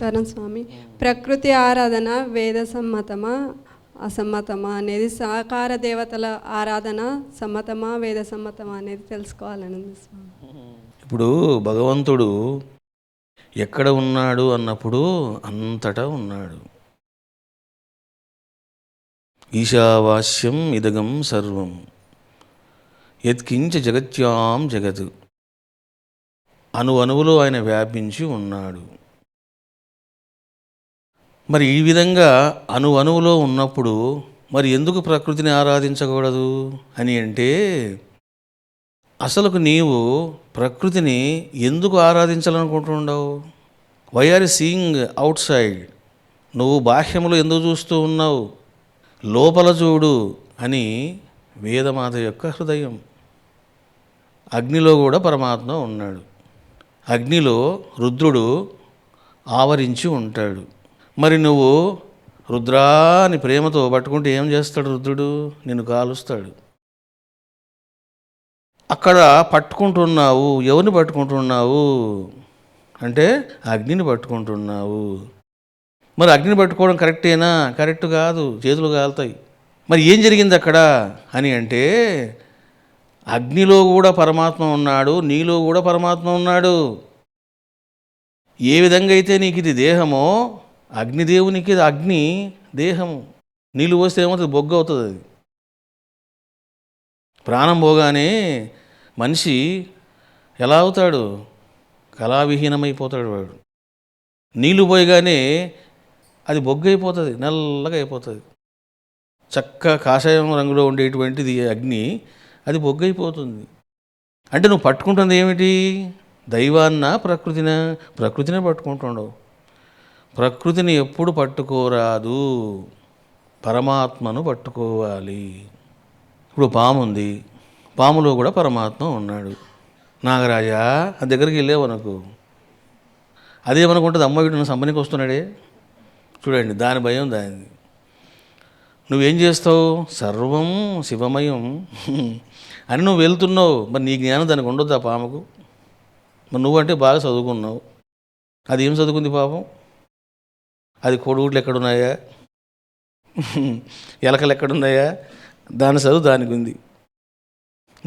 నమస్కారం స్వామి. ప్రకృతి ఆరాధన వేద సమ్మతమా అసమ్మతమా అనేది, సాకార దేవతల ఆరాధన సమ్మతమా వేద సమ్మతమా అనేది తెలుసుకోవాలని ఉంది స్వామి. ఇప్పుడు భగవంతుడు ఎక్కడ ఉన్నాడు అన్నప్పుడు అంతటా ఉన్నాడు. ఈశావాస్యం ఇదగం సర్వం యత్కించ జగత్యాం జగత్. అణువులో ఆయన వ్యాపించి ఉన్నాడు. మరి ఈ విధంగా అణువులో ఉన్నప్పుడు మరి ఎందుకు ప్రకృతిని ఆరాధించకూడదు అని అంటే, అసలుకు నీవు ప్రకృతిని ఎందుకు ఆరాధించాలనుకుంటున్నావు? Why are seeing outside? నువ్వు బాహ్యములు ఎందుకు చూస్తూ ఉన్నావు? లోపల చూడు అని వేదమాత యొక్క హృదయం. అగ్నిలో కూడా పరమాత్మ ఉన్నాడు. అగ్నిలో రుద్రుడు ఆవరించి ఉంటాడు. మరి నువ్వు రుద్రా అని ప్రేమతో పట్టుకుంటే ఏం చేస్తాడు రుద్రుడు? నిన్ను కాలుస్తాడు. అక్కడ పట్టుకుంటున్నావు. ఎవరిని పట్టుకుంటున్నావు అంటే అగ్నిని పట్టుకుంటున్నావు. మరి అగ్నిని పట్టుకోవడం కరెక్టేనా? కరెక్ట్ కాదు, చేతులు కాలుతాయి. మరి ఏం జరిగింది అక్కడ అని అంటే, అగ్నిలో కూడా పరమాత్మ ఉన్నాడు, నీలో కూడా పరమాత్మ ఉన్నాడు. ఏ విధంగా అయితే నీకు ఇది దేహమో, అగ్నిదేవునికి అగ్ని దేహము. నీళ్ళు పోస్తే ఏమవుతుంది? బొగ్గు అవుతుంది. అది ప్రాణం పోగానే మనిషి ఎలా అవుతాడు? కళావిహీనమైపోతాడు వాడు. నీళ్ళు పోయగానే అది బొగ్గు అయిపోతుంది, నల్లగా అయిపోతుంది. చక్క కాషాయం రంగులో ఉండేటువంటిది అగ్ని, అది బొగ్గు అయిపోతుంది. అంటే నువ్వు పట్టుకుంటుంది ఏమిటి? దైవాన్న ప్రకృతినా? ప్రకృతినే పట్టుకుంటుండవు. ప్రకృతిని ఎప్పుడు పట్టుకోరాదు, పరమాత్మను పట్టుకోవాలి. ఇప్పుడు పాము ఉంది, పాములో కూడా పరమాత్మ ఉన్నాడు. నాగరాజా ఆ దగ్గరికి వెళ్ళేవనుకో, అదేమనుకుంటుంది, అమ్మ వీడు నన్ను సంపనికి వస్తున్నాడే చూడండి, దాని భయం దానిది. నువ్వేం చేస్తావు? సర్వం శివమయం అని నువ్వు వెళ్తున్నావు. మరి నీ జ్ఞానం దానికి ఉండొద్దు ఆ పాముకు? మరి నువ్వంటే బాగా చదువుకున్నావు, అది ఏం చదువుకుంది పాపం? అది కోడిగుడ్లు ఎక్కడున్నాయా, ఎలకలు ఎక్కడున్నాయా, దాని చదువు దానికి ఉంది.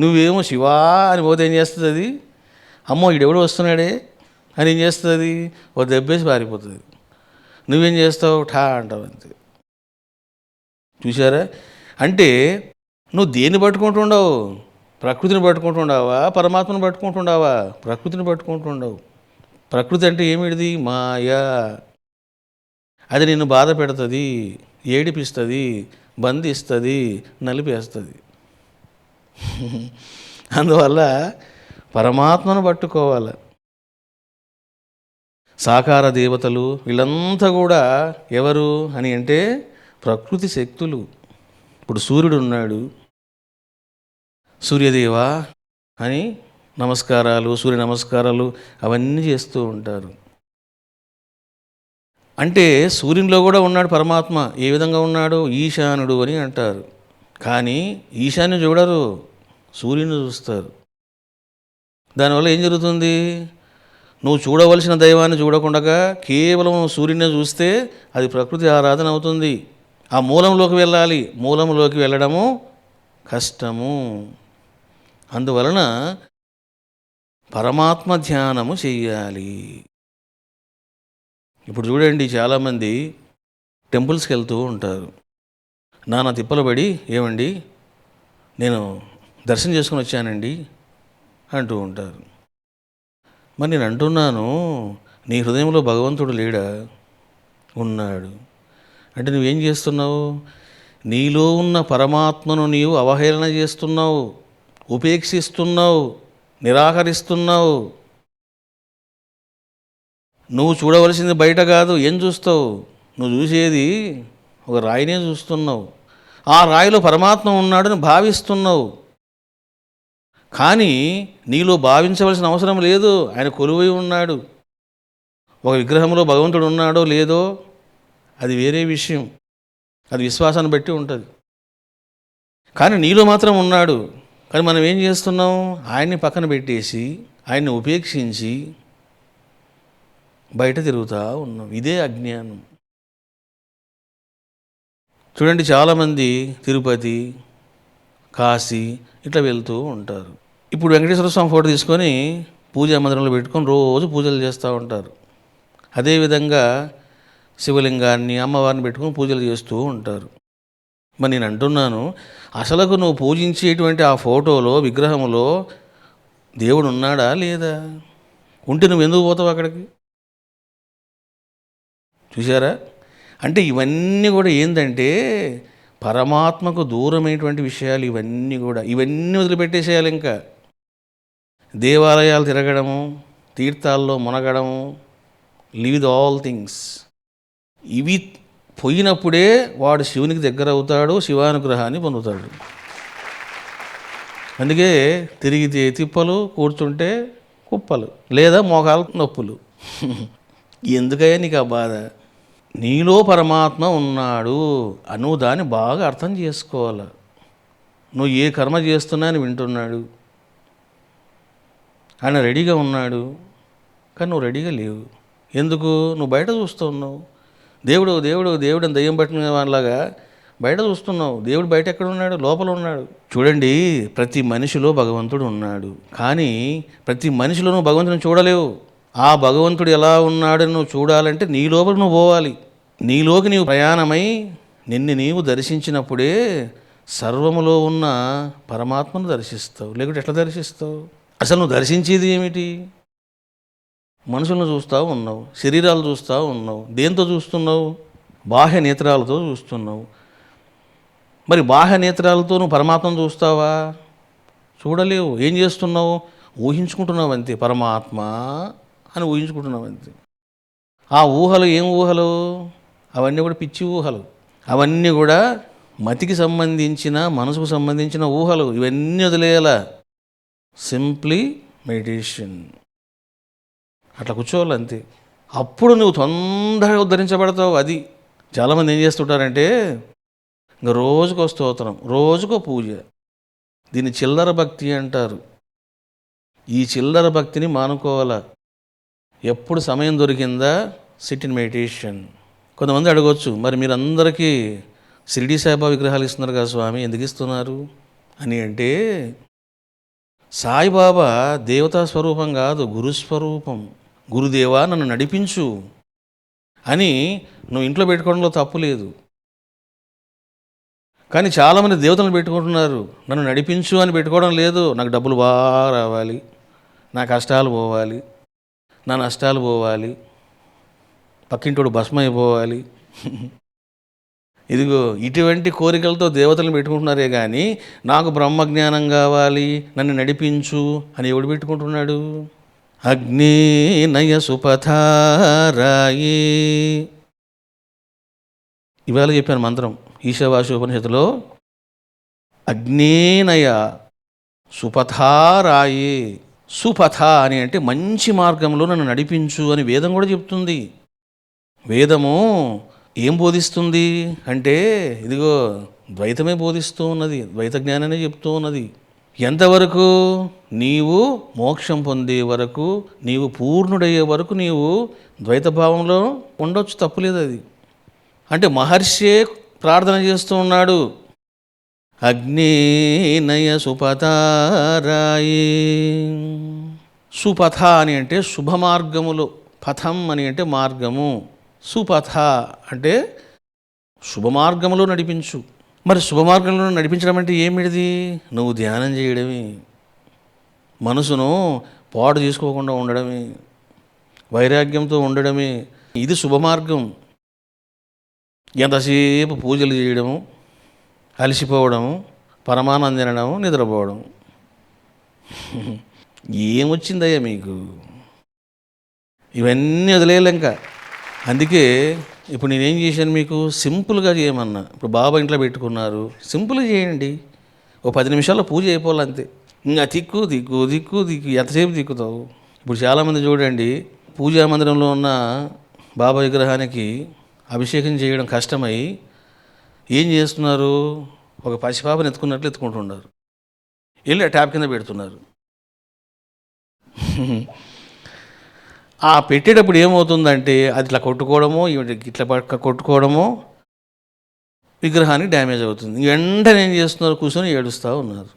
నువ్వేమో శివా అని పోతే ఏం చేస్తుంది అది? అమ్మో ఈడెవడు వస్తున్నాడే అని ఏం చేస్తుంది? అది ఓ దెబ్బేసి పారిపోతుంది. నువ్వేం చేస్తావు? ఠా అంటావు అంతే. చూసారా? అంటే నువ్వు దేన్ని పట్టుకుంటుండవు? ప్రకృతిని పట్టుకుంటుండవా, పరమాత్మను పట్టుకుంటుండవా? ప్రకృతిని పట్టుకుంటుండవు. ప్రకృతి అంటే ఏమిటిది? మాయా. అది నిన్ను బాధ పెడుతుంది, ఏడిపిస్తుంది, బంధిస్తుంది, నలిపేస్తుంది. అందువల్ల పరమాత్మను పట్టుకోవాలి. సాకార దేవతలు వీళ్ళంతా కూడా ఎవరు అని అంటే ప్రకృతి శక్తులు. ఇప్పుడు సూర్యుడు ఉన్నాడు, సూర్యదేవా అని నమస్కారాలు, సూర్య నమస్కారాలు అవన్నీ చేస్తూ ఉంటారు. అంటే సూర్యునిలో కూడా ఉన్నాడు పరమాత్మ. ఏ విధంగా ఉన్నాడు? ఈశానుడు అని అంటారు. కానీ ఈశాన్యం చూడరు, సూర్యుని చూస్తారు. దానివల్ల ఏం జరుగుతుంది? నువ్వు చూడవలసిన దైవాన్ని చూడకుండా కేవలం సూర్యుని చూస్తే అది ప్రకృతి ఆరాధన అవుతుంది. ఆ మూలంలోకి వెళ్ళాలి. మూలంలోకి వెళ్ళడము కష్టము. అందువలన పరమాత్మ ధ్యానము చెయ్యాలి. ఇప్పుడు చూడండి, చాలామంది టెంపుల్స్కి వెళ్తూ ఉంటారు. నానా తిప్పలు పడి, ఏమండి నేను దర్శనం చేసుకుని వచ్చానండి అంటూ ఉంటారు. మరి నేను అంటున్నాను, నీ హృదయంలో భగవంతుడు లేడా? ఉన్నాడు. అంటే నువ్వేం చేస్తున్నావు? నీలో ఉన్న పరమాత్మను నీవు అవహేళన చేస్తున్నావు, ఉపేక్షిస్తున్నావు, నిరాకరిస్తున్నావు. నువ్వు చూడవలసింది బయట కాదు. ఏం చూస్తావు? నువ్వు చూసేది ఒక రాయినే చూస్తున్నావు. ఆ రాయిలో పరమాత్మ ఉన్నాడని భావిస్తున్నావు. కానీ నీలో భావించవలసిన అవసరం లేదు. ఆయన కొలువై ఉన్నాడు. ఒక విగ్రహంలో భగవంతుడు ఉన్నాడో లేదో అది వేరే విషయం, అది విశ్వాసాన్ని బట్టి ఉంటుంది. కానీ నీలో మాత్రం ఉన్నాడు. కానీ మనం ఏం చేస్తున్నాం? ఆయన్ని పక్కన పెట్టేసి, ఆయన్ని ఉపేక్షించి బయట తిరుగుతూ ఉన్నాం. ఇదే అజ్ఞానం. చూడండి, చాలామంది తిరుపతి, కాశీ ఇట్లా వెళ్తూ ఉంటారు. ఇప్పుడు వెంకటేశ్వర స్వామి ఫోటో తీసుకొని పూజా మందిరంలో పెట్టుకొని రోజు పూజలు చేస్తూ ఉంటారు. అదేవిధంగా శివలింగాన్ని, అమ్మవారిని పెట్టుకొని పూజలు చేస్తూ ఉంటారు. మరి నేను అంటున్నాను, అసలకు నువ్వు పూజించేటువంటి ఆ ఫోటోలో, విగ్రహంలో దేవుడు ఉన్నాడా లేదా? ఉంటే నువ్వు ఎందుకు పోతావు అక్కడికి? చూసారా? అంటే ఇవన్నీ కూడా ఏంటంటే పరమాత్మకు దూరమైనటువంటి విషయాలు. ఇవన్నీ వదిలిపెట్టేసేయాలి. ఇంకా దేవాలయాలు తిరగడము, తీర్థాల్లో మునగడము, లీవ్ ఆల్ థింగ్స్. ఇవి పోయినప్పుడే వాడు శివునికి దగ్గర అవుతాడు, శివానుగ్రహాన్ని పొందుతాడు. అందుకే తిరిగితే తిప్పలు, కూర్చుంటే కుప్పలు, లేదా మోకాలు నొప్పులు. ఎందుకయ్యా నీకు ఆ బాధ? నీలో పరమాత్మ ఉన్నాడు. నువ్వు దాన్ని బాగా అర్థం చేసుకోవాలి. నువ్వు ఏ కర్మ చేస్తున్నా అని వింటున్నాడు. ఆయన రెడీగా ఉన్నాడు, కానీ నువ్వు రెడీగా లేవు. ఎందుకు? నువ్వు బయట చూస్తున్నావు. దేవుడు దేవుడు దేవుడు అని దయ్యం పట్టిన వాళ్ళలాగా బయట చూస్తున్నావు. దేవుడు బయట ఎక్కడ ఉన్నాడు? లోపల ఉన్నాడు. చూడండి, ప్రతి మనిషిలో భగవంతుడు ఉన్నాడు. కానీ ప్రతి మనిషిలో నువ్వు భగవంతుని చూడలేవు. ఆ భగవంతుడు ఎలా ఉన్నాడని నువ్వు చూడాలంటే నీ లోపల నువ్వు పోవాలి. నీలోకి నీవు ప్రయాణమై నిన్ను నీవు దర్శించినప్పుడే సర్వములో ఉన్న పరమాత్మను దర్శిస్తావు. లేకుంటే ఎట్లా దర్శిస్తావు? అసలు నువ్వు దర్శించేది ఏమిటి? మనుషులను చూస్తూ ఉన్నావు, శరీరాలు చూస్తూ ఉన్నావు. దేంతో చూస్తున్నావు? బాహ్య నేత్రాలతో చూస్తున్నావు. మరి బాహ్య నేత్రాలతో నువ్వు పరమాత్మను చూస్తావా? చూడలేవు. ఏం చేస్తున్నావు? ఊహించుకుంటున్నావు అంతే. పరమాత్మ అని ఊహించుకుంటున్నావు అంతే. ఆ ఊహలు ఏం ఊహలు? అవన్నీ కూడా పిచ్చి ఊహలు. అవన్నీ కూడా మతికి సంబంధించిన, మనసుకు సంబంధించిన ఊహలు. ఇవన్నీ వదిలేయాలా. Simply meditation. అట్లా కూర్చోవాలి అంతే. అప్పుడు నువ్వు తొందరగా ఉద్ధరించబడతావు. అది చాలామంది ఏం చేస్తుంటారంటే ఇంకా రోజుకో స్తోత్రం, రోజుకో పూజ. దీన్ని చిల్లర భక్తి అంటారు. ఈ చిల్లర భక్తిని మానుకోవాలా. ఎప్పుడు సమయం దొరికిందా సిట్ ఇన్ మెడిటేషన్. కొంతమంది అడగవచ్చు, మరి మీరు అందరికీ షిరిడీ సాయిబాబా విగ్రహాలు ఇస్తున్నారు కదా స్వామి, ఎందుకు ఇస్తున్నారు అని. అంటే సాయిబాబా దేవతా స్వరూపం కాదు, గురుస్వరూపం. గురుదేవా నన్ను నడిపించు అని నువ్వు ఇంట్లో పెట్టుకోవడంలో తప్పు లేదు. కానీ చాలామంది దేవతలను పెట్టుకుంటున్నారు, నన్ను నడిపించు అని పెట్టుకోవడం లేదు. నాకు డబ్బులు బాగా రావాలి, నా కష్టాలు పోవాలి, నా నష్టాలు పోవాలి, పక్కింటోడు భస్మం అయిపోవాలి. ఇదిగో ఇటువంటి కోరికలతో దేవతలను పెట్టుకుంటున్నారే కానీ నాకు బ్రహ్మజ్ఞానం కావాలి, నన్ను నడిపించు అని ఎవడు పెట్టుకుంటున్నాడు? అగ్నేనయ సుపథారాయే. ఇవాళ చెప్పాను మంత్రం ఈశావాస్యోపనిషత్తులో. అగ్నేనయ సుపథారాయే. సుపథ అని అంటే మంచి మార్గంలో నన్ను నడిపించు అని వేదం కూడా చెప్తుంది. వేదము ఏం బోధిస్తుంది అంటే ఇదిగో ద్వైతమే బోధిస్తూ ఉన్నది, ద్వైత జ్ఞానాన్ని చెప్తూ ఉన్నది. ఎంతవరకు? నీవు మోక్షం పొందే వరకు, నీవు పూర్ణుడయ్యే వరకు నీవు ద్వైత భావంలో ఉండొచ్చు, తప్పులేదు అది. అంటే మహర్షే ప్రార్థన చేస్తూ ఉన్నాడు, అగ్నేనయ సుపథారాయే. సుపథ అని అంటే శుభ మార్గములో, పథం అని అంటే మార్గము, సుపథ అంటే శుభమార్గంలో నడిపించు. మరి శుభమార్గంలో నడిపించడం అంటే ఏమిటిది? నువ్వు ధ్యానం చేయడమే, మనసును పాడు చేసుకోకుండా ఉండడమే, వైరాగ్యంతో ఉండడమే. ఇది శుభమార్గం. ఎంతసేపు పూజలు చేయడము, అలసిపోవడము, పరమానందం తినడము, నిద్రపోవడం. ఏమొచ్చిందయ్యా మీకు? ఇవన్నీ వదిలేయలేక. అందుకే ఇప్పుడు నేనేం చేశాను, మీకు సింపుల్గా చేయమన్నా. ఇప్పుడు బాబా ఇంట్లో పెట్టుకున్నారు, సింపుల్గా చేయండి. ఓ 10 నిమిషాల్లో పూజ అయిపోవాలంతే. ఇంకా దిక్కు దిక్కు దిక్కు దిక్కు ఎంతసేపు దిక్కుతావు? ఇప్పుడు చాలామంది చూడండి, పూజా మందిరంలో ఉన్న బాబా విగ్రహానికి అభిషేకం చేయడం కష్టమై ఏం చేస్తున్నారు? ఒక పసిపాపని ఎత్తుకున్నట్లు ఎత్తుకుంటున్నారు, వెళ్ళి ఆ ట్యాప్ కింద పెడుతున్నారు. ఆ పెట్టేటప్పుడు ఏమవుతుందంటే అది ఇట్లా కొట్టుకోవడమో ఇట్లా కొట్టుకోవడమో విగ్రహానికి డ్యామేజ్ అవుతుంది. వెంటనే ఏం చేస్తున్నారు, కూర్చొని ఏడుస్తూ ఉన్నారు.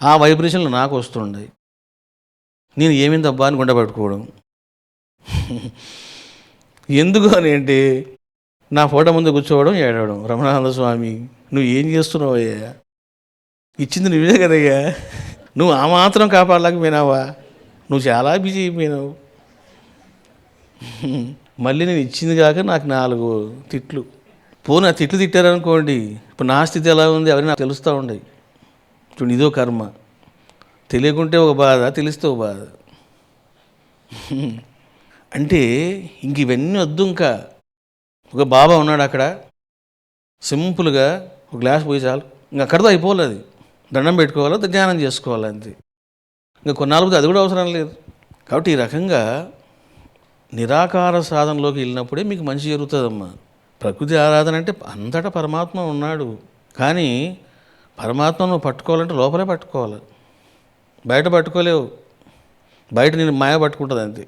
ఆ వైబ్రేషన్లు నాకు వస్తుండయి. నేను ఏమిందబ్బా అని గుండె పట్టుకోవడం. ఎందుకు అని అంటే నా ఫోటో ముందు కూర్చోవడం, ఏడవడం. రమణానంద స్వామి నువ్వు ఏం చేస్తున్నావు అయ్యా, ఇచ్చింది నువ్వే కదయ్యా, నువ్వు ఆ మాత్రం కాపాడలేకపోయినావా, నువ్వు చాలా బిజీ అయిపోయినావు. మళ్ళీ నేను ఇచ్చింది కాక నాకు 4 తిట్లు. పోనీ ఆ తిట్లు తిట్టారనుకోండి, ఇప్పుడు నా స్థితి ఎలా ఉంది అవన్నీ నాకు తెలుస్తూ ఉండేవి. చూడండి, ఇదో కర్మ. తెలియకుంటే ఒక బాధ, తెలిస్తే ఒక బాధ. అంటే ఇంక ఇవన్నీ వద్దు. ఇంకా ఒక బాబా ఉన్నాడు అక్కడ, సింపుల్గా ఒక గ్లాస్ పోయి చాలు, ఇంక అక్కడితో అయిపోవాలి. అది దండం పెట్టుకోవాలో ధ్యానం చేసుకోవాలి అంతే. ఇంకా కొన్నాళ్ళకి అది కూడా అవసరం లేదు. కాబట్టి ఈ రకంగా నిరాకార సాధనలోకి వెళ్ళినప్పుడే మీకు మంచి జరుగుతుందమ్మా. ప్రకృతి ఆరాధన అంటే అంతటా పరమాత్మ ఉన్నాడు, కానీ పరమాత్మను పట్టుకోవాలంటే లోపలే పట్టుకోవాలి, బయట పట్టుకోలేవు. బయట నేను మాయ పట్టుకుంటుంది అంతే.